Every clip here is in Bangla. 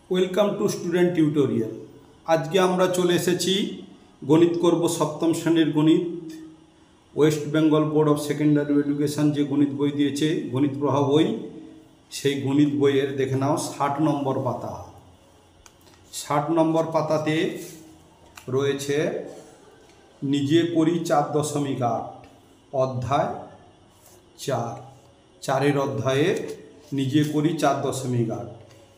Welcome to student tutorial. আজকে আমরা চলে এসেছি গণিত করব সপ্তম শ্রেণীর গণিত। West Bengal board of secondary education যে গণিত বই দিয়েছে, গণিত প্রবাহ বই, সেই গণিত বইয়ের দেখে নাও 60 নম্বর পাতা। 60 নম্বর পাতাতে রয়েছে নিজে করি 4.8 অধ্যায় 4 অধ্যায়ে নিজে করি 4.8।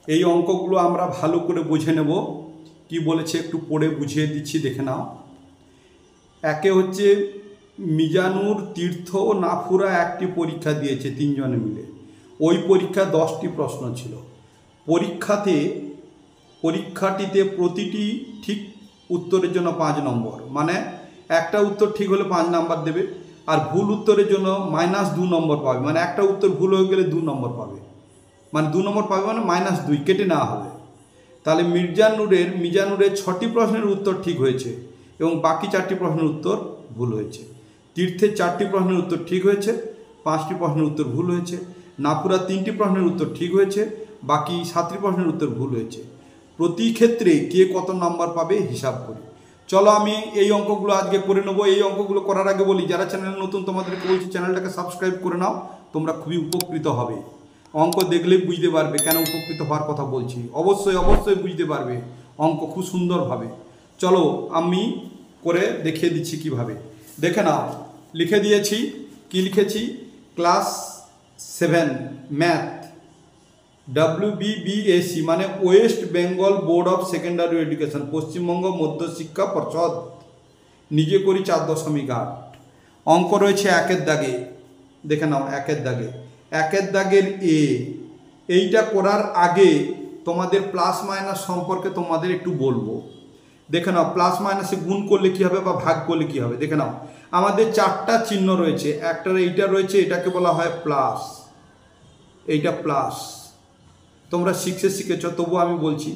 এই অঙ্কগুলো আমরা ভালো করে বুঝে নেব। কি বলেছে একটু পড়ে বুঝিয়ে দিচ্ছি, দেখে নাও। একে হচ্ছে মিজানুর, তীর্থ ও নাফুরা একটি পরীক্ষা দিয়েছে, তিনজনে মিলে। ওই পরীক্ষা 10টি প্রশ্ন ছিল। পরীক্ষাটিতে প্রতিটি ঠিক উত্তরের জন্য 5 নম্বর, মানে একটা উত্তর ঠিক হলে 5 নম্বর দেবে, আর ভুল উত্তরের জন্য -2 নম্বর পাবে। মানে একটা উত্তর ভুল হয়ে গেলে 2 নম্বর পাবে, মানে 2 নম্বর পাবে, মানে -2 কেটে নেওয়া হবে। তাহলে মিজানুরের 6টি প্রশ্নের উত্তর ঠিক হয়েছে এবং বাকি 4টি প্রশ্নের উত্তর ভুল হয়েছে। তীর্থের 4টি প্রশ্নের উত্তর ঠিক হয়েছে, 5টি প্রশ্নের উত্তর ভুল হয়েছে। নাফুরা 3টি প্রশ্নের উত্তর ঠিক হয়েছে, বাকি 7টি প্রশ্নের উত্তর ভুল হয়েছে। প্রতি ক্ষেত্রে কে কত নাম্বার পাবে হিসাব করি। চলো আমি এই অঙ্কগুলো আজকে করে নেবো। এই অঙ্কগুলো করার আগে বলি, যারা চ্যানেল নতুন তোমাদেরকে বলছি চ্যানেলটাকে সাবস্ক্রাইব করে নাও, তোমরা খুবই উপকৃত হবে। অঙ্ক দেখলেই বুঝতে পারবে কেন উপকৃত হওয়ার কথা বলছি। অবশ্যই বুঝতে পারবে অঙ্ক খুব সুন্দরভাবে। চলো আমি করে দেখিয়ে দিচ্ছি কিভাবে। দেখে নাও, লিখে দিয়েছি। কি লিখেছি? ক্লাস 7 ম্যাথ, WBBAC মানে west Bengal board of secondary education, Paschimbanga Madhyashiksha Parshad, নিজে করি 4.8। অঙ্ক রয়েছে 1-এর দাগে। দেখে নাও, 1-এর দাগে, 1-এর দাগের এ। এইটা করার আগে তোমাদের প্লাস মাইনাস সম্পর্কে তোমাদের একটু বলবো। দেখে নাও, প্লাস মাইনাসে গুণ করলে কি হবে বা ভাগ করলে কি হবে। দেখে নাও, আমাদের 4টা চিহ্ন রয়েছে। একটার এইটা রয়েছে, এটাকে বলা হয় প্লাস, এইটা প্লাস। তোমরা শিখেছ, তবু আমি বলছি,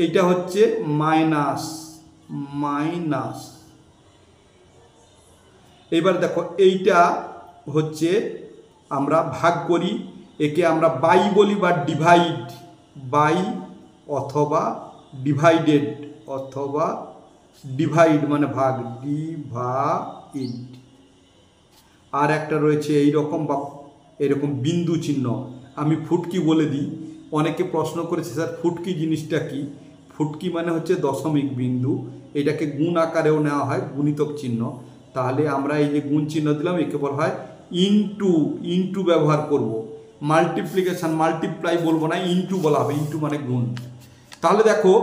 এইটা হচ্ছে মাইনাস। এবার দেখো, এইটা হচ্ছে আমরা ভাগ করি, একে আমরা বাই বলি বা ডিভাইড, বাই অথবা ডিভাইড মানে ভাগ, ডিভাইড। আর একটা রয়েছে এইরকম বা এরকম বিন্দু চিহ্ন, আমি ফুটকি বলে দিই। অনেকে প্রশ্ন করেছে, স্যার ফুটকি জিনিসটা কি? ফুটকি মানে হচ্ছে দশমিক বিন্দু। এটাকে গুণ আকারেও নেওয়া হয়, গুণিতক চিহ্ন। তাহলে আমরা এই যে গুণ চিহ্ন দিলাম, একে বলা হয় ইনটু ব্যবহার করব। মাল্টিপ্লিকেশন, মাল্টিপ্লাই বলবো না, ইনটু বলা হবে। ইনটু মানে গুণ। তাহলে দেখো,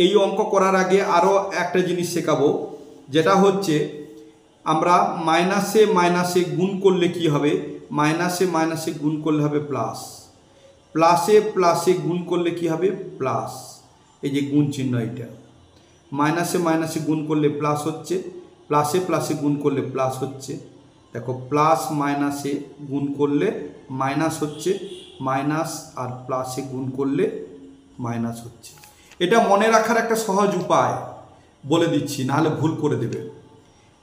এই অঙ্ক করার আগে আরও একটা জিনিস শেখাবো, যেটা হচ্ছে আমরা মাইনাসে গুণ করলে কি হবে? মাইনাসে গুণ করলে হবে প্লাস, প্লাসে গুণ করলে কি হবে? প্লাস। এই যে গুণ চিহ্ন, এইটা মাইনাসে গুণ করলে প্লাস হচ্ছে, প্লাসে গুণ করলে প্লাস হচ্ছে। দেখো, প্লাস মাইনাসে গুণ করলে মাইনাস হচ্ছে, মাইনাস আর প্লাসে গুণ করলে মাইনাস হচ্ছে। এটা মনে রাখার একটা সহজ উপায় বলে দিচ্ছি, নাহলে ভুল করে দেবে।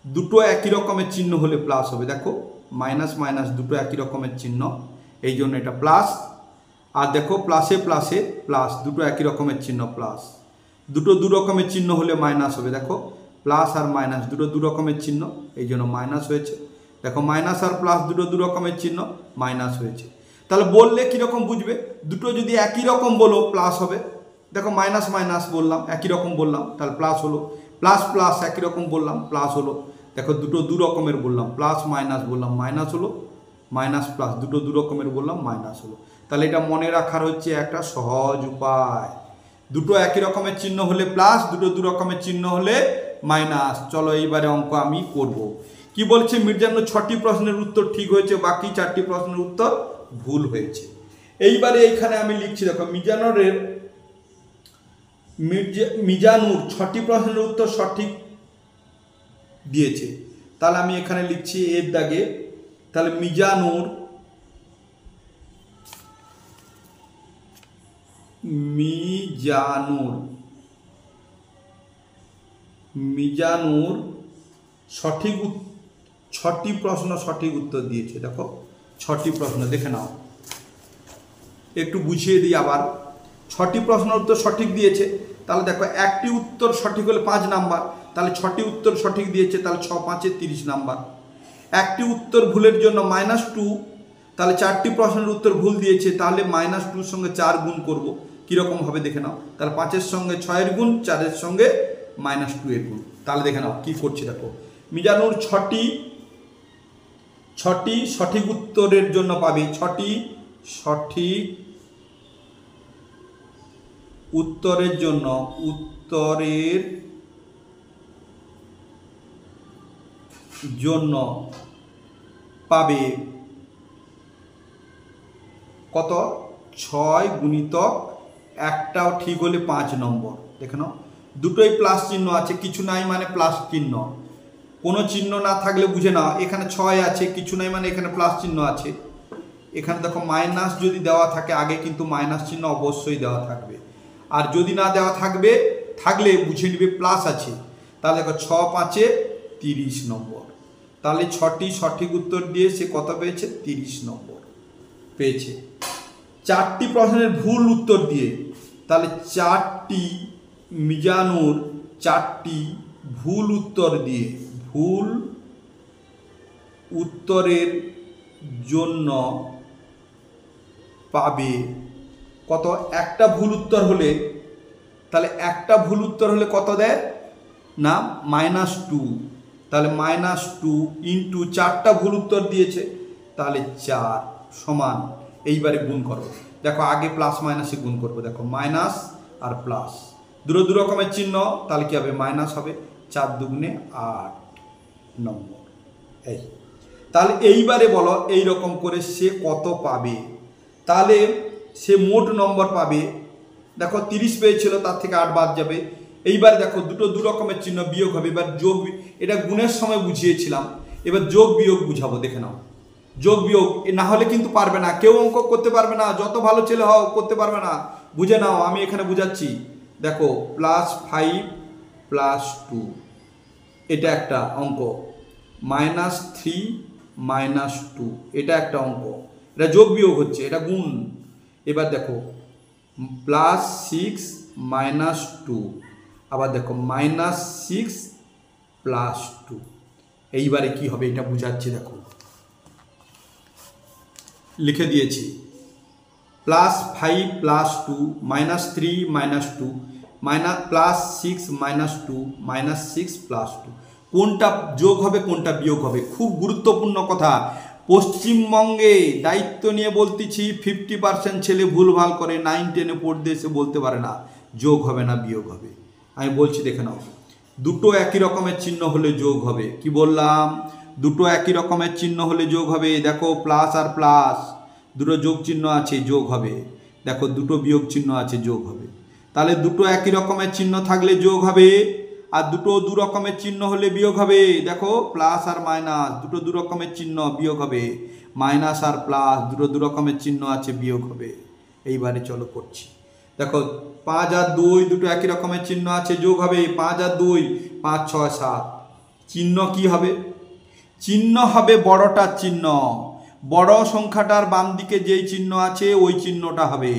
দুটো একই রকমের চিহ্ন হলে প্লাস হবে। দেখো, মাইনাস দুটো একই রকমের চিহ্ন, এই জন্য এটা প্লাস। আর দেখো, প্লাসে প্লাস, দুটো একই রকমের চিহ্ন, প্লাস। দুটো দু রকমের চিহ্ন হলে মাইনাস হবে। দেখো, প্লাস আর মাইনাস দুটো দু রকমের চিহ্ন, এই জন্য মাইনাস হয়েছে। দেখো, মাইনাস আর প্লাস দুটো দু রকমের চিহ্ন, মাইনাস হয়েছে। তাহলে বললে কীরকম বুঝবে? দুটো যদি একই রকম বলো প্লাস হবে। দেখো, মাইনাস বললাম, একই রকম বললাম, তাহলে প্লাস হলো। প্লাস একই রকম বললাম, প্লাস হলো। দেখো, দুটো দু রকমের বললাম, প্লাস মাইনাস বললাম, মাইনাস হলো। মাইনাস প্লাস দুটো দু রকমের বললাম, মাইনাস হলো। তাহলে এটা মনে রাখার হচ্ছে একটা সহজ উপায়। দুটো একই রকমের চিহ্ন হলে প্লাস, দুটো দু রকমের চিহ্ন হলে মাইনাস। চলো এইবারে অঙ্ক আমি করব। কি বলছে? মির্জানুর 6টি প্রশ্নের উত্তর ঠিক হয়েছে, বাকি 4টি প্রশ্নের উত্তর ভুল হয়েছে। এইবারে এইখানে আমি লিখছি, দেখো, মিজানুর 6টি প্রশ্নের উত্তর সঠিক দিয়েছে। তাহলে আমি এখানে লিখছি এর দাগে, তাহলে মিজানুর 6টি প্রশ্ন সঠিক উত্তর দিয়েছে। দেখো, 6টি প্রশ্ন, দেখে নাও। একটু বুঝিয়ে দিই আবার। 6টি প্রশ্নের উত্তর সঠিক দিয়েছে, তাহলে দেখো একটি উত্তর সঠিক হলে 5 নাম্বার, তাহলে 6টি উত্তর সঠিক দিয়েছে, তাহলে 6 5 30 নাম্বার। একটি উত্তর ভুলের জন্য -2, তাহলে 4টি প্রশ্নের উত্তর ভুল দিয়েছে, তাহলে -2 এর সঙ্গে 4 গুণ করব, কীরকম হবে দেখে নাও। তাহলে 5-এর সঙ্গে 6-এর গুণ, 4-এর সঙ্গে -2 এর গুণ। তাহলে দেখে নাও কী করছে দেখো। মিজানুর 6টি সঠিক উত্তরের জন্য পাবে, 6টি সঠিক উত্তরের জন্য পাবে কত? 6 গুণিতক একটাও ঠিক হলে 5 নম্বর। দেখে নাও দুটোই প্লাস চিহ্ন আছে, কিছু নাই মানে প্লাস চিহ্ন, কোনো চিহ্ন না থাকলে বুঝে নাও এখানে 6 আছে, কিছু নাই মানে এখানে প্লাস চিহ্ন আছে। এখানে দেখো মাইনাস যদি দেওয়া থাকে আগে কিন্তু মাইনাস চিহ্ন অবশ্যই দেওয়া থাকবে, আর যদি না দেওয়া থাকলে বুঝে নিবে প্লাস আছে। তাহলে দেখো 6 5 30 নম্বর। তাহলে 6টি সঠিক উত্তর দিয়ে সে কত পেয়েছে? 30 নম্বর পেয়েছে। 4টি প্রশ্নের ভুল উত্তর দিয়ে, তাহলে 4টি মিজানুর 4টি ভুল উত্তর দিয়ে, ভুল উত্তরের জন্য পাবে কত? একটা ভুল উত্তর হলে, তাহলে একটা ভুল উত্তর হলে কত দেয় না? -2। তাহলে -2 ইন্টু 4টা ভুল উত্তর দিয়েছে, তাহলে 4 সমান, এইবারে গুণ করো। দেখো আগে প্লাস মাইনাসে গুণ করবো, দেখো মাইনাস আর প্লাস দু রকমের চিহ্ন, তাহলে কি হবে? মাইনাস হবে। 4 দুগুণে 8 নম্বর। এই তাহলে এইবারে বলো এই রকম করে সে কত পাবে? তাহলে সে মোট নম্বর পাবে, দেখো 30 পেয়েছিল, তার থেকে 8 বাদ যাবে। এইবার দেখো দু রকমের চিহ্ন বিয়োগ হবে, এবার যোগ, এটা গুণের সময় বুঝিয়েছিলাম, এবার যোগ বিয়োগ বুঝাবো। দেখে নাও যোগ বিয়োগ, না হলে কিন্তু পারবে না, কেউ অঙ্ক করতে পারবে না, যত ভালো ছেলে হও করতে পারবে না। বুঝে নাও, আমি এখানে বুঝাচ্ছি। দেখো +5 +2 এটা একটা অঙ্ক, -3 -2 এটা একটা অঙ্ক, এটা যোগ বিয়োগ হচ্ছে, এটা গুণ। এবার দেখো +6 -2, আবার দেখো -6 +2। এইবারে কি হবে এটা বুঝাচ্ছি, দেখো লিখে দিয়েছি। +5 +2 -3 -2 +6 -2 -6 +2। কোনটা যোগ হবে কোনটা বিয়োগ হবে, খুব গুরুত্বপূর্ণ কথা। পশ্চিমবঙ্গে দায়িত্ব নিয়ে বলতেছি, 50% ছেলে ভুলভাল করে, 9 10-এ পড়তে এসে বলতে পারে না যোগ হবে না বিয়োগ হবে। আমি বলছি দেখে নাও, দুটো একই রকমের চিহ্ন হলে যোগ হবে। কি বললাম? দুটো একই রকমের চিহ্ন হলে যোগ হবে। দেখো প্লাস আর প্লাস, দুটো যোগ চিহ্ন আছে, যোগ হবে। দেখো দুটো বিয়োগ চিহ্ন আছে, যোগ হবে। তাহলে দুটো একই রকমের চিহ্ন থাকলে যোগ হবে, আর দুটো দু রকমের চিহ্ন হলে বিয়োগ হবে। দেখো প্লাস আর মাইনাস, দুটো দু রকমের চিহ্ন, বিয়োগ হবে। মাইনাস আর প্লাস, দুটো দু রকমের চিহ্ন আছে, বিয়োগ হবে। এইবারে চলো করছি। দেখো 5 আর 2 দুটো একই রকমের চিহ্ন আছে, যোগ হবে। 5 আর 2 5 6 7। চিহ্ন কি হবে? চিহ্ন হবে বড়টার চিহ্ন, বড় সংখ্যাটার বাম দিকে যেই চিহ্ন আছে ওই চিহ্নটা হবে।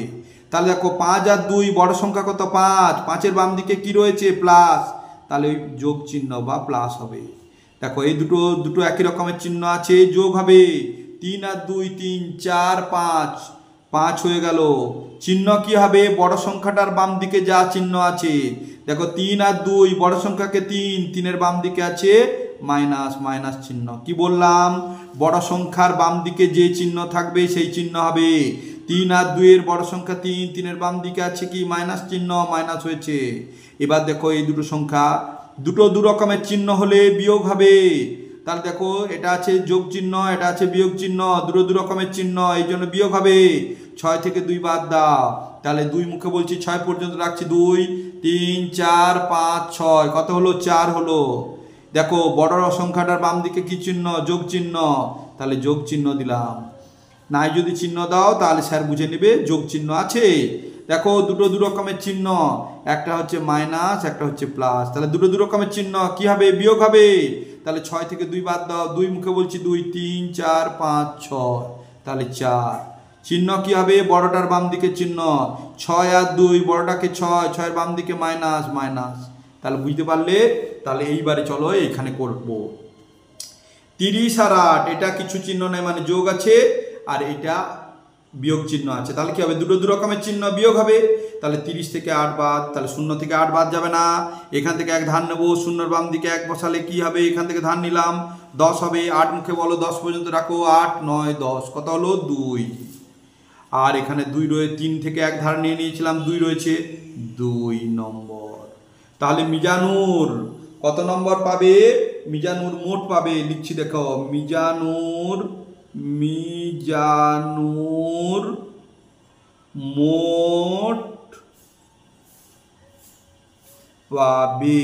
তাহলে দেখো 5 আর 2, বড় সংখ্যা কত? 5, 5-এর বাম দিকে কি রয়েছে? প্লাস, তাহলে ওই যোগ চিহ্ন বা প্লাস হবে। দেখো এই দুটো একই রকমের চিহ্ন আছে, যোগ হবে। 3 আর 2 3 4 5, 5 হয়ে গেল। চিহ্ন কি হবে? বড় সংখ্যাটার বাম দিকে যা চিহ্ন আছে। দেখো 3 আর 2, বড় সংখ্যাকে 3, 3-এর বাম দিকে আছে মাইনাস, মাইনাস চিহ্ন। কি বললাম? বড় সংখ্যার বাম দিকে যে চিহ্ন থাকবে সেই চিহ্ন হবে। 3 আর 2-এর বড় সংখ্যা 3, 3-এর বাম দিকে আছে কি? মাইনাস চিহ্ন, মাইনাস হয়েছে। এবার দেখো এই দুটো সংখ্যা, দুটো দু রকমের চিহ্ন হলে বিয়োগ হবে। তাহলে দেখো এটা আছে যোগ চিহ্ন, এটা আছে বিয়োগ চিহ্ন, দুটো দু রকমের চিহ্ন, এই জন্য বিয়োগ হবে। 6 থেকে 2 বাদ দাও, তাহলে 2 মুখে বলছি, 6 পর্যন্ত রাখছি। 2 3 4 5 6, কত হলো? 4 হলো। দেখো বড় সংখ্যাটার বাম দিকে কি চিহ্ন? যোগ চিহ্ন, তাহলে যোগ চিহ্ন দিলাম। নাই যদি চিহ্ন দাও তাহলে স্যার বুঝে নেবে যোগ চিহ্ন আছে। দেখো দুটো দু রকমের চিহ্ন, একটা হচ্ছে মাইনাস, একটা হচ্ছে প্লাস, তাহলে দুটো দু রকমের চিহ্ন কি হবে? বিয়োগ হবে। তাহলে 6 থেকে 2 বাদ দাও, 2 মুখে বলছি 2 3 4 5 6, তাহলে 4। চিহ্ন কি হবে? বড়টার বাম দিকে চিহ্ন 6 আর 2, বড়টাকে 6, 6 বাম দিকে মাইনাস মাইনাস। তাহলে বুঝতে পারলে? তাহলে এইবারে চলো এইখানে করব 30 আর 8, এটা কিছু চিহ্ন নেই মানে যোগ আছে, আর এটা বিয়োগ চিহ্ন আছে। তাহলে কি হবে? দুটো দু রকমের চিহ্ন বিয়োগ হবে। তাহলে 30 থেকে 8 বাদ, তাহলে 0 থেকে 8 বাদ যাবে না। এখান থেকে 1 ধার নেবো, 0 বাম দিকে 1 বসালে কি হবে? এখান থেকে ধার নিলাম 10 হবে। 8 মুখে বলো 10 পর্যন্ত রাখো, 8 9 10, কত হলো? 2। আর এখানে 2 রয়েছে, 3 থেকে 1 ধার নিয়ে নিয়েছিলাম, 2 রয়েছে, 2 নম্বর। তাহলে মিজানুর কত নম্বর পাবে? মিজানুর মোট পাবে, লিখছি দেখো, মিজানুর মোট পাবে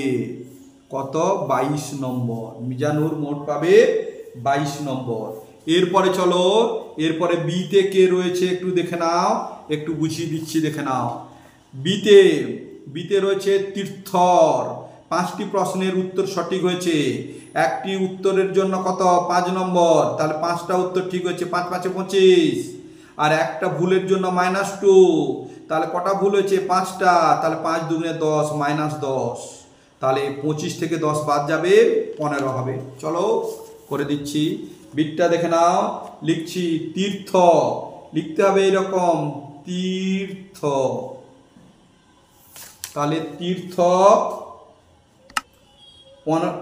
কত? 22 নম্বর। মিজানুর মোট পাবে 22 নম্বর। এরপরে চলো, এরপরে বিতে কে রয়েছে একটু দেখে নাও, একটু বুঝিয়ে দিচ্ছি দেখে নাও। বিতে রয়েছে তীর্থর। 5টি প্রশ্নের উত্তর সঠিক হয়েছে। একটি উত্তরের জন্য কত? 5 নম্বর। তাহলে 5টা উত্তর ঠিক হয়েছে, 5 5 25। আর একটা ভুলের জন্য -2, তাহলে কটা ভুল হয়েছে? 5টা। তাহলে 5 দুগুণে 10, -10। তাহলে 25 থেকে 10 বাদ যাবে, 15 হবে। চলো করে দিচ্ছি। বিটটা দেখে নাও, লিখছি তীর্থ, লিখতে হবে এরকম তীর্থ। তাহলে তীর্থ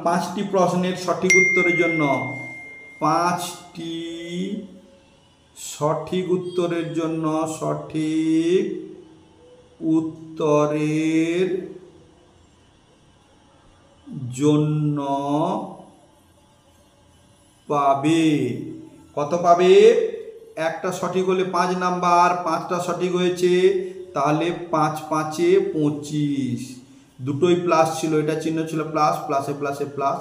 5টি প্রশ্নের সঠিক উত্তরের জন্য, 5টি সঠিক উত্তরের জন্য, সঠিক উত্তরের জন্য পাবে কত? পাবে একটা সঠিক হলে 5 নাম্বার, 5টা সঠিক হয়েছে, তাহলে 5 5 25। দুটোই প্লাস ছিল, এটা চিহ্ন ছিল প্লাস, প্লাসে প্লাসে প্লাস।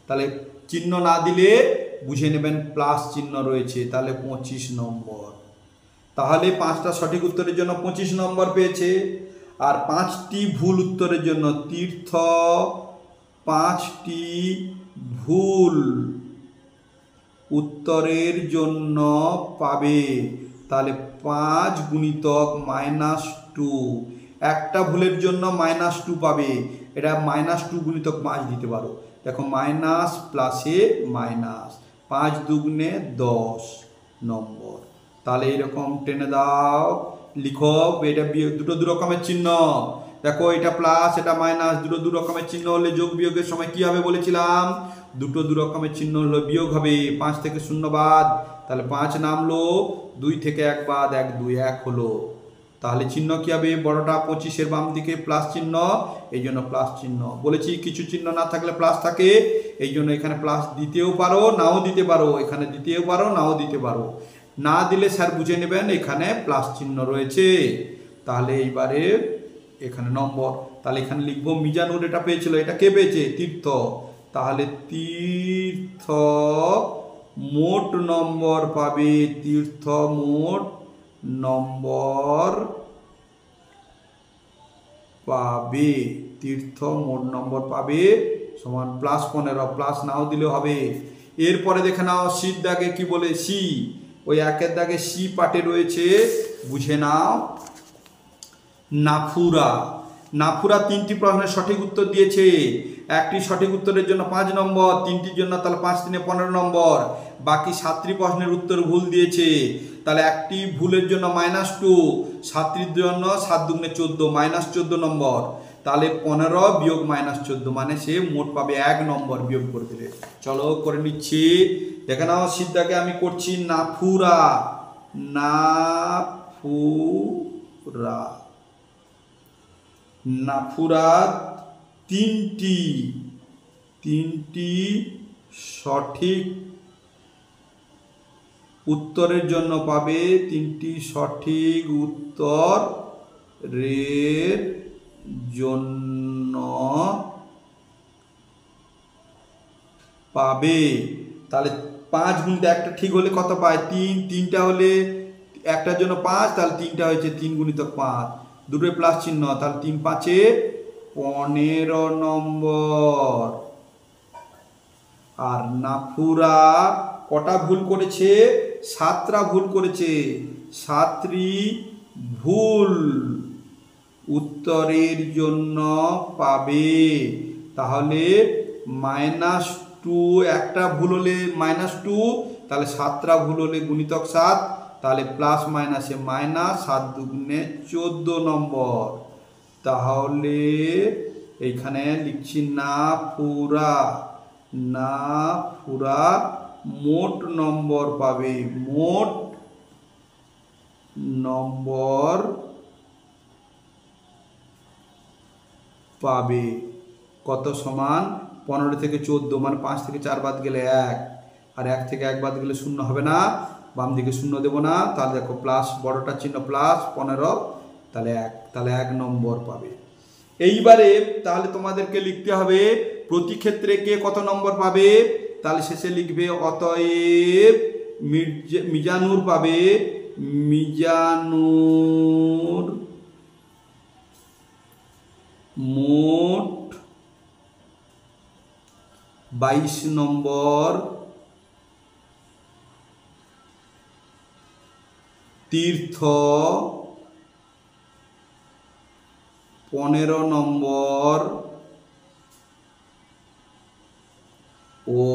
তাহলে চিহ্ন না দিলে বুঝে নেবেন প্লাস চিহ্ন রয়েছে, তাহলে 25 নম্বর। তাহলে 5টা সঠিক উত্তরের জন্য 25 নম্বর পেয়েছে। আর 5টি ভুল উত্তরের জন্য তীর্থ 5টি ভুল উত্তরের জন্য পাবে, তাহলে 5 গুণিতক -2। একটা ভুলের জন্য -2 পাবে, এটা -2 গুণিতক 5 দিতে পারো। দেখো মাইনাস প্লাসে মাইনাস, 5 দুগুণে 10 নম্বর। তাহলে এরকম টেনে দাও, লিখো। এটা দুটো দু রকমের চিহ্ন, দেখো এটা প্লাস এটা মাইনাস, দুটো দু রকমের চিহ্ন হলে যোগ বিয়োগের সময় কি হবে বলেছিলাম? দুটো দু রকমের চিহ্ন হলো বিয়োগ হবে। 5 থেকে 0 বাদ, তাহলে 5 নামলো, 2 থেকে 1 বাদ, 1 2 1 হলো। তাহলে চিহ্ন কি হবে? বড়টা 25-এর বাম দিকে প্লাস চিহ্ন, এই জন্য প্লাস চিহ্ন। বলেছি কিছু চিহ্ন না থাকলে প্লাস থাকে, এই জন্য এখানে প্লাস দিতেও পারো নাও দিতে পারো, এখানে দিতেও পারো নাও দিতে পারো। না দিলে স্যার বুঝে নেবেন এখানে প্লাস চিহ্ন রয়েছে। তাহলে এইবারে এখানে নম্বর, তাহলে এখানে লিখবো মিজানুর এটা পেয়েছিল, এটা কে পেয়েছে? তীর্থ। তাহলে তীর্থ মোট নম্বর পাবে, তীর্থ মোট নম্বর পাবে, তীর্থ মোট নম্বর পাবে সমান +15, প্লাস নাও দিলে হবে। এরপরে দেখে নাও সির দাগে কি বলে, সি, ওই 1-এর দাগে সি পাটে রয়েছে, বুঝে নাও। নাফুরা 3টি প্রশ্নের সঠিক উত্তর দিয়েছে। একটি সঠিক উত্তরের জন্য 5 নম্বর, 3টির জন্য তাহলে 5 3 15 নম্বর। বাকি 7টি প্রশ্নের উত্তর ভুল দিয়েছে, তাহলে একটি ভুলের জন্য -2, 7টির জন্য 7 দুগুণে 14, -14 নম্বর। তাহলে 15 বিয়োগ -14 মানে সে মোট পাবে 1 নম্বর, বিয়োগ করে দিলে। চলো করে নিচ্ছি, দেখে নাও। সিদ্ধাকে আমি করছি নাফুরা, নাফুরা নাফুরা 3টি সঠিক উত্তরের জন্য পাবে, 3টি সঠিক উত্তরের জন্য পাবে। তাহলে 5 গুণিত একটা ঠিক হলে কত পায়? 3, 3টা হলে একটার জন্য 5, তাহলে 3টা হয়েছে 3 গুণিতক 5, দুটোই প্লাস চিহ্ন, তাহলে 3 5 15 নম্বর। আর নাফুরা কটা ভুল করেছে? 7টা ভুল করেছে, সাতটি ভুল উত্তরের জন্য পাবে। তাহলে -2 একটা ভুল হলে -2, তাহলে 7টা ভুল হলে গুণিতক 7, তাহলে প্লাস মাইনাসে মাইনাস, 7 দুগুণে 14 নম্বর। তাহলে এইখানে লিখছি না পুরা মোট নম্বর পাবে, মোট নম্বর পাবে। কত সমান 15 থেকে 14, মানে 5 থেকে 4 বাদ গেলে 1, আর 1 থেকে 1 বাদ গেলে 0 হবে না, বাম দিকে 0 দেব না। তাহলে দেখো প্লাস, বড়টা চিহ্ন প্লাস 15, তাহলে 1, তাহলে 1 নম্বর পাবে। এইবারে তাহলে তোমাদেরকে লিখতে হবে প্রতি ক্ষেত্রে কে কত নম্বর পাবে। তাহলে শেষে লিখবে অতএব মিজানুর পাবে, মিজানুর মোট 22 নম্বর, তীর্থ 15 নম্বর ও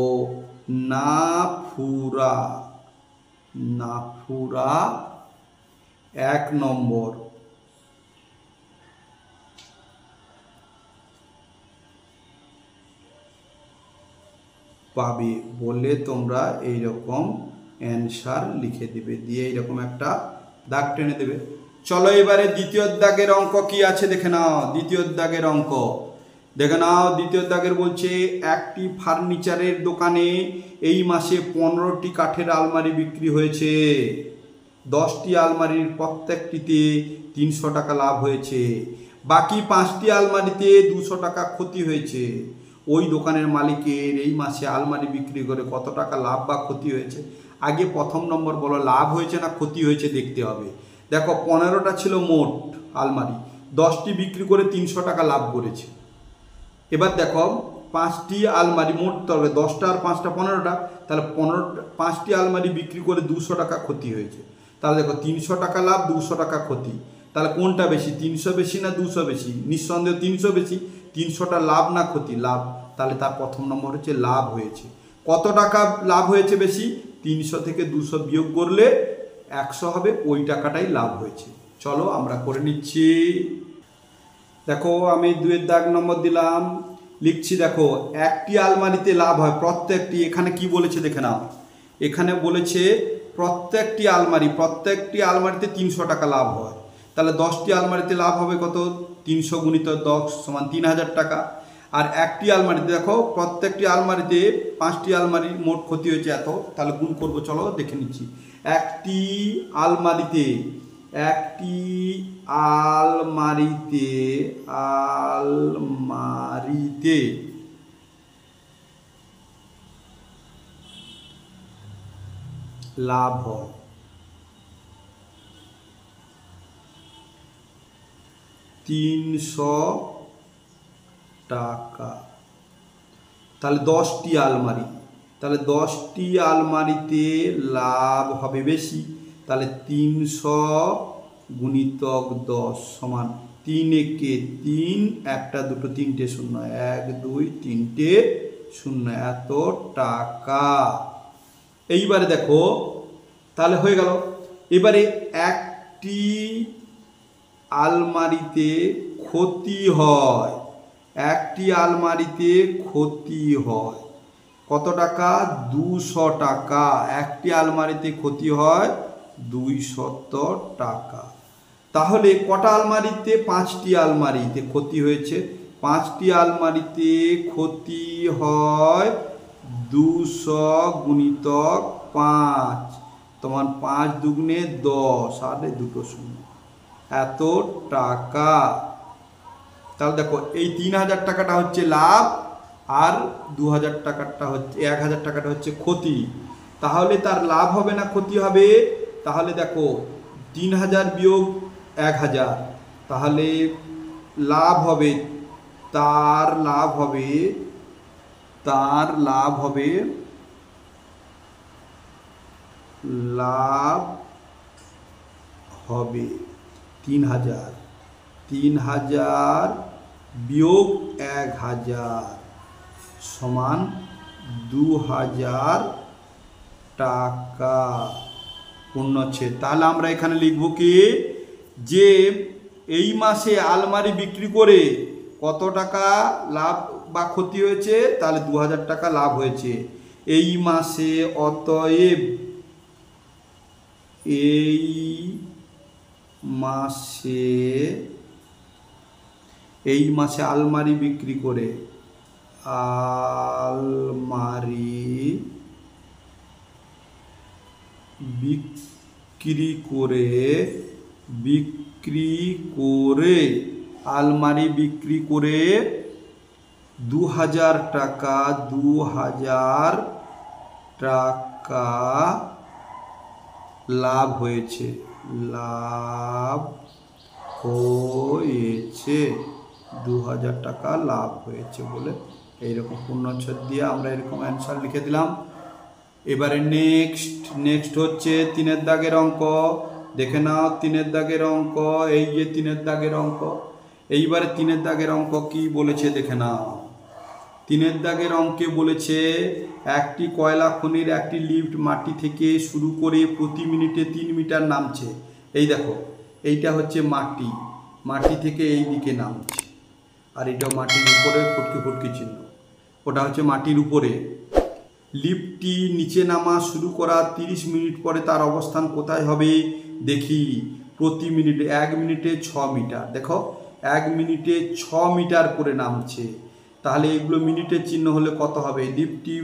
নাফুরা 1 নম্বর পাবে বলে তোমরা এইরকম অ্যান্সার লিখে দেবে, দিয়ে এইরকম একটা দাগ টেনে দেবে। চলো এবারে দ্বিতীয় দাগের অঙ্ক কি আছে দেখে নাও। দ্বিতীয় দাগের অঙ্ক দেখে নাও। দ্বিতীয় দাগের বলছে একটি ফার্নিচারের দোকানে এই মাসে 15টি কাঠের আলমারি বিক্রি হয়েছে। 10টি আলমারির প্রত্যেকটিতে 300 টাকা লাভ হয়েছে, বাকি 5টি আলমারিতে 200 টাকা ক্ষতি হয়েছে। ওই দোকানের মালিকের এই মাসে আলমারি বিক্রি করে কত টাকা লাভ বা ক্ষতি হয়েছে। আগে প্রথম নম্বর বলো, লাভ হয়েছে না ক্ষতি হয়েছে দেখতে হবে। দেখো 15টা ছিল মোট আলমারি, 10টি বিক্রি করে 300 টাকা লাভ করেছে। এবার দেখো 5টি আলমারি মোট, তবে 10টা আর 5টা 15টা, তাহলে 5টি আলমারি বিক্রি করে 200 টাকা ক্ষতি হয়েছে। তাহলে দেখো 300 টাকা লাভ, 200 টাকা ক্ষতি, তাহলে কোনটা বেশি, 300 বেশি না 200 বেশি? নিঃসন্দেহে 300 বেশি। 300টা লাভ না ক্ষতি? লাভ। তাহলে তার প্রথম নম্বর হচ্ছে লাভ হয়েছে। কত টাকা লাভ হয়েছে বেশি? 300 থেকে 200 বিয়োগ করলে 100 হবে, ওই টাকাটাই লাভ হয়েছে। চলো আমরা করে নিচ্ছি। দেখো আমি 2-এর দাগ নম্বর দিলাম, লিখছি। দেখো একটি আলমারিতে লাভ হয় প্রত্যেকটি, এখানে কি বলেছে দেখে নাও। এখানে বলেছে প্রত্যেকটি আলমারিতে 300 টাকা লাভ হয়। তাহলে 10টি আলমারিতে লাভ হবে কত? 300 গুণিত 10 সমান 3000 টাকা। আর একটি আলমারিতে দেখো প্রত্যেকটি আলমারিতে 5টি আলমারি মোট ক্ষতি হয়েছে এত, তাহলে গুণ করবো, চলো দেখে নিচ্ছি। একটি আলমারিতে লাভ হয় 300 টাকা। তাহলে 10টি আলমারি, তাহলে 10টি আলমারিতে লাভ হবে বেশি। তাহলে 300 গুণিতক 10 সমান 3 একে 3, 1টা 2টো 3টে 0, 1 2 3টে 0, এত টাকা। এইবারে দেখো তাহলে হয়ে গেল। এবারে একটি আলমারিতে ক্ষতি হয়, কত টাকা? 200 টাকা। একটি আলমারিতে ক্ষতি হয় 200 টাকা। তাহলে কটা আলমারিতে? 5টি আলমারিতে ক্ষতি হয়েছে। 5টি আলমারিতে ক্ষতি হয় 200 গুণিতক 5, তোমার 5 দুগুণে 10, আর 2টো 0, এত টাকা। তাহলে দেখো এই 3000 টাকাটা হচ্ছে লাভ, আর 2000 টাকাটা হচ্ছে 1000 টাকাটা হচ্ছে ক্ষতি। তাহলে তার লাভ হবে না ক্ষতি হবে? তাহলে দেখো 3000 বিয়োগ 1000, তাহলে লাভ হবে, তার লাভ হবে হবে 3000, 3000 বিয়োগ 1000 সমান 2000 টাকা পূর্ণচ্ছেদ। তাহলে আমরা এখানে লিখব কি যে এই মাসে আলমারি বিক্রি করে কত টাকা লাভ বা ক্ষতি হয়েছে, তাহলে 2000 টাকা লাভ হয়েছে এই মাসে। অতএব এই মাসে আলমারি বিক্রি করে আলমারি বিক্রি করে 2000 টাকা লাভ হয়েছে 2000 টাকা লাভ হয়েছে বলে এইরকম পূর্ণচ্ছেদ দিয়ে আমরা এরকম অ্যান্সার লিখে দিলাম। এবারে নেক্সট হচ্ছে 3-এর দাগের অঙ্ক। দেখে নাও 3-এর দাগের অঙ্ক, এই যে 3-এর দাগের অঙ্ক। এইবারে 3-এর দাগের অঙ্ক কি বলেছে দেখে নাও। 3-এর দাগের অঙ্কে বলেছে একটি কয়লা খনির একটি লিফট মাটি থেকে শুরু করে প্রতি মিনিটে 3 মিটার নামছে। এই দেখো, এইটা হচ্ছে মাটি থেকে এই দিকে নামছে, আর এটা মাটির উপরে ফুটকি চিহ্ন, ওটা হচ্ছে মাটির উপরে। লিফটটি নিচে নামা শুরু করা 30 মিনিট পরে তার অবস্থান কোথায় হবে দেখি। প্রতি মিনিটে 1 মিনিটে 6 মিটার। দেখো 1 মিনিটে 6 মিটার করে নামছে, তাহলে এগুলো মিনিটের চিহ্ন হলে কত হবে? লিফটটি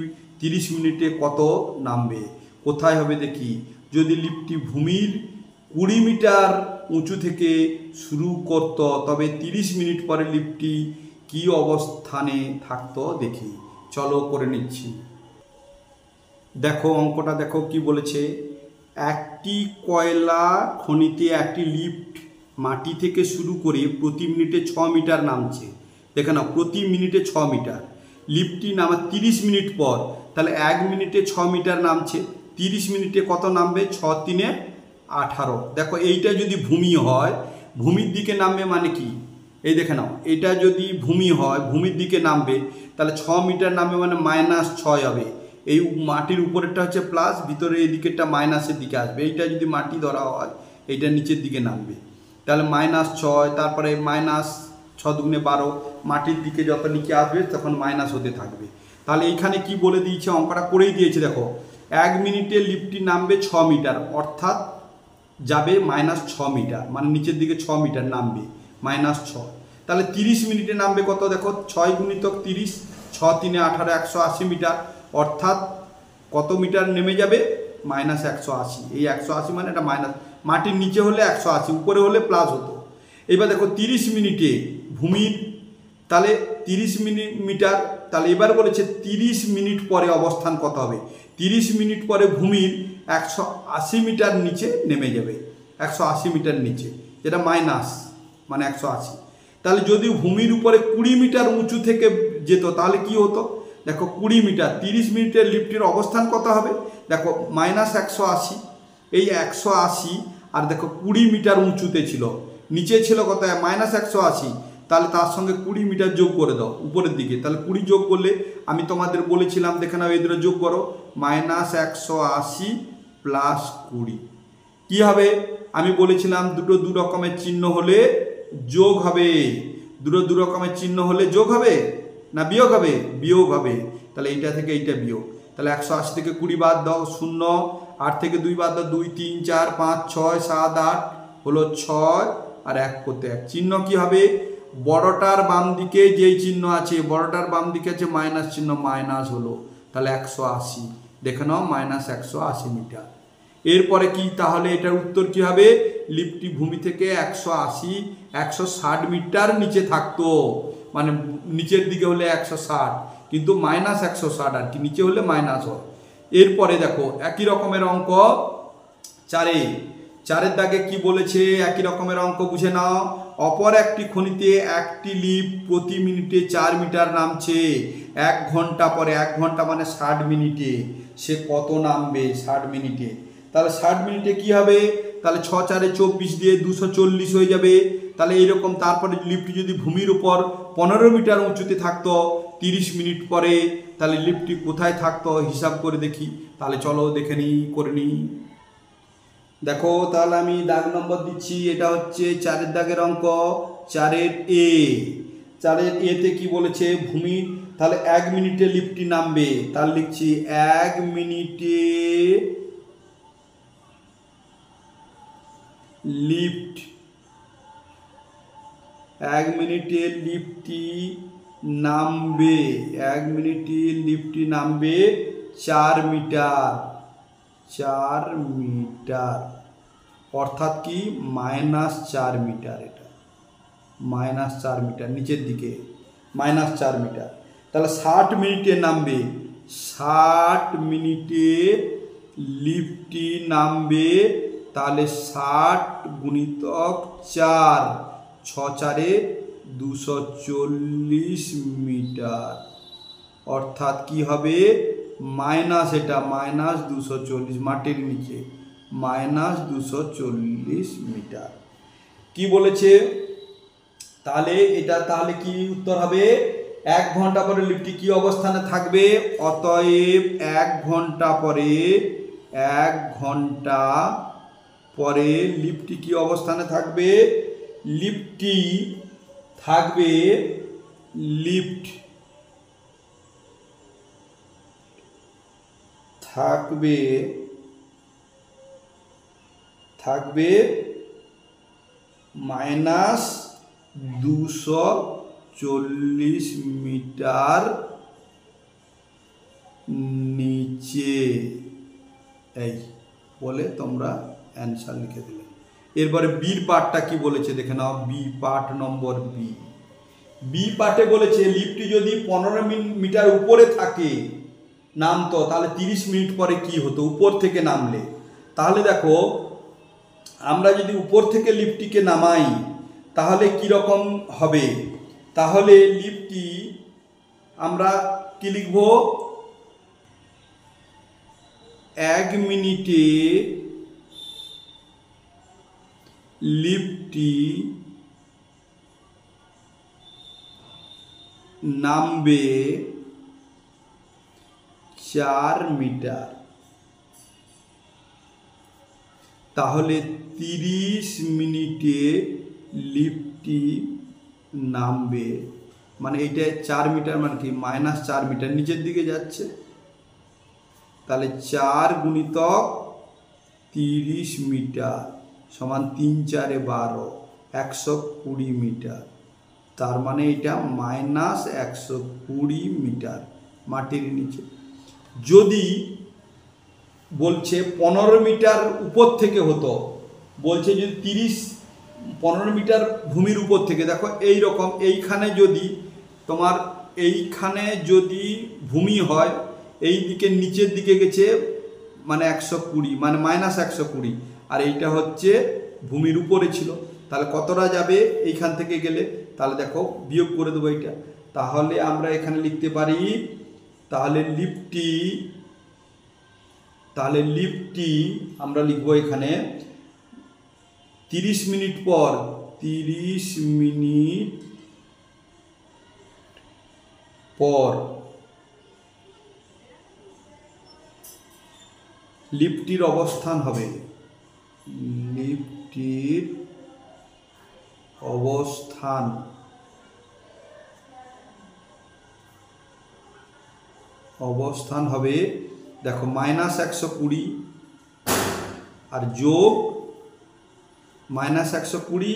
30 মিনিটে কত নামবে, কোথায় হবে দেখি। যদি লিফটটি ভূমির 20 মিটার উঁচু থেকে শুরু করত, তবে 30 মিনিট পরে লিফটটি কি অবস্থানে থাকতো দেখি। চলো করে নিচ্ছি। দেখো অঙ্কটা দেখো কি বলেছে। একটি কয়লা খনিতে একটি লিফট মাটি থেকে শুরু করে প্রতি মিনিটে 6 মিটার নামছে। দেখে নাও, প্রতি মিনিটে 6 মিটার। লিফটটি নামা 30 মিনিট পর, তাহলে 1 মিনিটে 6 মিটার নামছে, 30 মিনিটে কত নামবে? 6 × 3 = 18। দেখো এইটা যদি ভূমি হয়, ভূমির দিকে নামবে মানে কি, এই দেখে নাও, এটা যদি ভূমি হয় ভূমির দিকে নামবে, তাহলে 6 মিটার নামবে মানে -6 হবে। এই মাটির উপরেরটা হচ্ছে প্লাস, ভিতরে এই দিকেরটা মাইনাসের দিকে আসবে। এইটা যদি মাটি ধরা হয়, এইটা নিচের দিকে নামবে, তাহলে -6, তারপরে -6 × 2 = 12, মাটির দিকে যত নিচে আসবে তখন মাইনাস হতে থাকবে। তাহলে এইখানে কি বলে দিয়েছে, অঙ্কটা করেই দিয়েছে। দেখো 1 মিনিটে লিফটটি নামবে 6 মিটার, অর্থাৎ যাবে -6 মিটার, মানে নিচের দিকে 6 মিটার নামবে, -6। তাহলে 30 মিনিটে নামবে কত? দেখো 6 × 30, 6 × 3 = 18, 180 মিটার, অর্থাৎ কত মিটার নেমে যাবে? -180। এই 180 মানে এটা মাইনাস, মাটির নিচে হলে 180, উপরে হলে প্লাস হতো। এবার দেখো 30 মিনিটে ভূমির, তাহলে 30 মিটার, তাহলে এবার বলেছে 30 মিনিট পরে অবস্থান কত হবে। 30 মিনিট পরে ভূমির 180 মিটার নিচে নেমে যাবে, 180 মিটার নিচে, যেটা মাইনাস মানে 180। তাহলে যদি ভূমির উপরে 20 মিটার উঁচু থেকে যেত তাহলে কি হতো? দেখো 20 মিটার, 30 মিনিটের লিফটের অবস্থান কত হবে? দেখো -180, এই 180, আর দেখো 20 মিটার উঁচুতে ছিল, নিচে ছিল কত? -180, তাহলে তার সঙ্গে 20 মিটার যোগ করে দাও উপরের দিকে, তাহলে 20 যোগ করলে, আমি তোমাদের বলেছিলাম দেখে নাও, এই দুটো যোগ করো, -180 + 20 কি হবে? আমি বলেছিলাম দুটো দু রকমের চিহ্ন হলে যোগ হবে, দুটো দু রকমের চিহ্ন হলে যোগ হবে না বিয়োগ হবে? বিয়োগ হবে। তাহলে এইটা থেকে এইটা বিয়োগ, তাহলে 180 থেকে 20 বাদ দাও, 0, 8 থেকে 2 বাদ দাও, 2, 3, 4, 5, 6, 7, 8 হলো 6, আর 1 করতে 1, চিহ্ন কি হবে? বড়টার বাম দিকে যেই চিহ্ন আছে, বড়টার বাম দিকে আছে মাইনাস চিহ্ন, মাইনাস হলো, তাহলে 180। দেখে নাও -180 মিটার। এরপরে কি, তাহলে এটার উত্তর কি হবে? লিফটটি ভূমি থেকে 160 মিটার নিচে থাকতো, মানে নিচের দিকে হলে 160, কিন্তু -160 আর কি, নিচে হলে মাইনাস হয়। এরপরে দেখো একই রকমের অঙ্ক 4-এর দাগে কি বলেছে, একই রকমের অঙ্ক বুঝে নাও। অপর একটি খনিতে একটি লিফট প্রতি মিনিটে 4 মিটার নামছে, 1 ঘন্টা পরে, 1 ঘন্টা মানে 60 মিনিটে সে কত নামবে? 60 মিনিটে, তাহলে 60 মিনিটে কি হবে? তাহলে 6 4 24 দিয়ে 240 হয়ে যাবে। তাহলে এইরকম তারপরে লিফটটি যদি ভূমির উপর 15 মিটার উঁচুতে থাকতো 30 মিনিট পরে, তাহলে লিফটটি কোথায় থাকতো হিসাব করে দেখি। তাহলে চলো দেখে নিই, করে নিই। দেখো তাহলে আমি দাগ নম্বর দিচ্ছি, এটা হচ্ছে 4-এর দাগের অঙ্ক, 4-এর এ। 4-এর এতে কি বলেছে, ভূমি, তাহলে 1 মিনিটে লিফটটি নামবে, তাহলে লিখছি 1 মিনিটে লিফট, 1 মিনিটে লিফটটি নামবে, 1 মিনিটে লিফটটি নামবে 4 মিটার, 4 মিটার, অর্থাৎ কি -4 মিটার, এটা -4 মিটার নিচের দিকে -4 মিটার। তাহলে 60 মিনিটে নামবে, 60 মিনিটে লিফটটি নামবে, তাহলে 60 গুণিতক 4, 6 4 240 মিটার, অর্থাৎ কি হবে মাইনাস, এটা -240, মাটির নিচে -240 মিটার। কি বলেছে তাহলে এটা, তাহলে কি উত্তর হবে, 1 ঘন্টা পরে লিফটটি কি অবস্থানে থাকবে, অতএব 1 ঘন্টা পরে, 1 ঘন্টা পরে লিফটটি কি অবস্থানে থাকবে, লিফটটি থাকবে, লিফট থাকবে, থাকবে -240 মিটার নিচে, এই বলে তোমরা অ্যান্সার লিখে দিলে। এরপরে বির পার্টটা কি বলেছে দেখে নাও, B part number B. B পার্টে বলেছে লিফটটি যদি 15 মিটার উপরে থাকে নামতো, তাহলে 30 মিনিট পরে কি হতো উপর থেকে নামলে। তাহলে দেখো আমরা যদি উপর থেকে লিফটটিকে নামাই তাহলে কি রকম হবে, তাহলে লিফটটি আমরা কি লিখব, 1 মিনিটে লিফটটি নামবে 4 মিটার, তাহলে 30 মিনিটে লিফটটি নামবে, মানে এইটা 4 মিটার মানে কি -4 মিটার নিচের দিকে যাচ্ছে, তাহলে 4 গুণিতক 30 মিটার সমান 3 4 12, 120 মিটার, তার মানে এটা -120 মিটার মাটির নিচে। যদি বলছে 15 মিটার উপর থেকে হতো, বলছে যদি 15 মিটার ভূমির উপর থেকে, দেখো এই রকম এইখানে যদি তোমার, এইখানে যদি ভূমি হয়, এই দিকে নিচের দিকে গেছে মানে 120, মানে -120, আর এইটা হচ্ছে ভূমির উপরে ছিল, তাহলে কতটা যাবে এইখান থেকে গেলে, তাহলে দেখো বিয়োগ করে দেবো এইটা, তাহলে আমরা এখানে লিখতে পারি, তাহলে লিফটটি আমরা লিখবো এখানে 30 মিনিট পর, 30 মিনিট পর লিফটটির অবস্থান হবে, লিফটটির অবস্থান হবে, দেখো -120 আর যোগ -120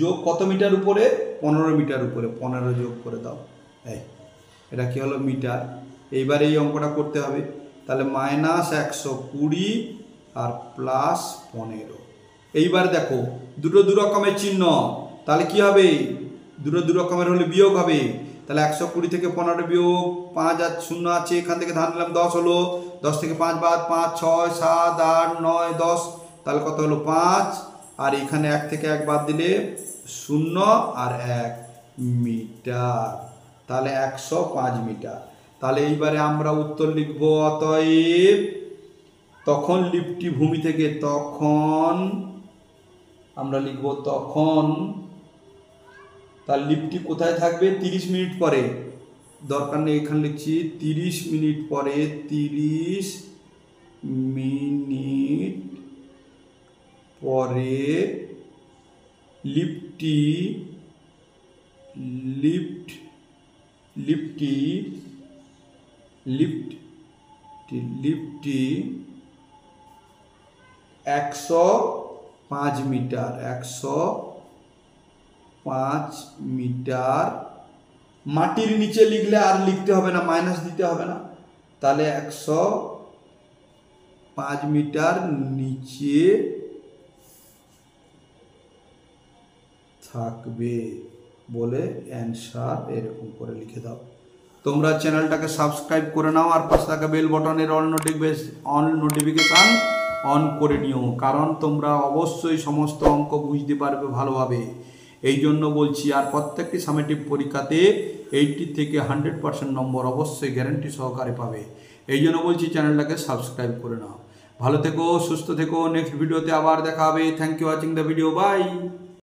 যোগ কত মিটার উপরে, 15 মিটার উপরে, 15 যোগ করে দাও, এই এটা কি হলো মিটার। এইবার এই অঙ্কটা করতে হবে, তাহলে -120 আর +15। এইবার দেখো দুটো দু রকমের চিহ্ন, তাহলে কি হবে, দুটো দু রকমের হলে বিয়োগ হবে, তাহলে 120 থেকে 15 বিয়োগ 5 আর 0 আছে, এখান থেকে ধান নিলাম 10 হলো, 10 থেকে 5 বাদ 5 6 7 8 9 10, তাহলে কত হলো 5, আর এখানে 1 থেকে 1 বাদ দিলে 0 আর 1 মিটার, তাহলে 105 মিটার। তাহলে এইবারে আমরা উত্তর লিখব, অতএব তখন লিফটটি ভূমি থেকে, তখন আমরা লিখব তখন তার লিফটটি কোথায় থাকবে 30 মিনিট পরে, দরকার নেই এখানে লিখছি 30 মিনিট পরে, 30 মিনিট পরে লিফটটি লিফটটি লিফটটি লিফটটি 105 মিটার 105 মিটার মাটির নিচে লিখলে আর লিখতে হবে না, মাইনাস দিতে হবে না, তাহলে 105 মিটার নিচে থাকবে বলে অ্যান্সার এরকম করে লিখে দাও। তোমরা চ্যানেলটাকে সাবস্ক্রাইব করে নাও আর পাশে থাকা বেল বটনের অল নোটিফিকেশান অন করে নিও, কারণ তোমরা অবশ্যই সমস্ত অঙ্ক বুঝতে পারবে ভালোভাবে, এই জন্য বলছি। আর প্রত্যেকটি সামেটিভ পরীক্ষাতে 80 থেকে 100% নম্বর অবশ্যই গ্যারান্টি সহকারে পাবে, এই জন্য বলছি চ্যানেলটাকে সাবস্ক্রাইব করে নাও। ভালো থেকো, সুস্থ থেকো, নেক্সট ভিডিওতে আবার দেখা হবে। Thank you watching the video, by.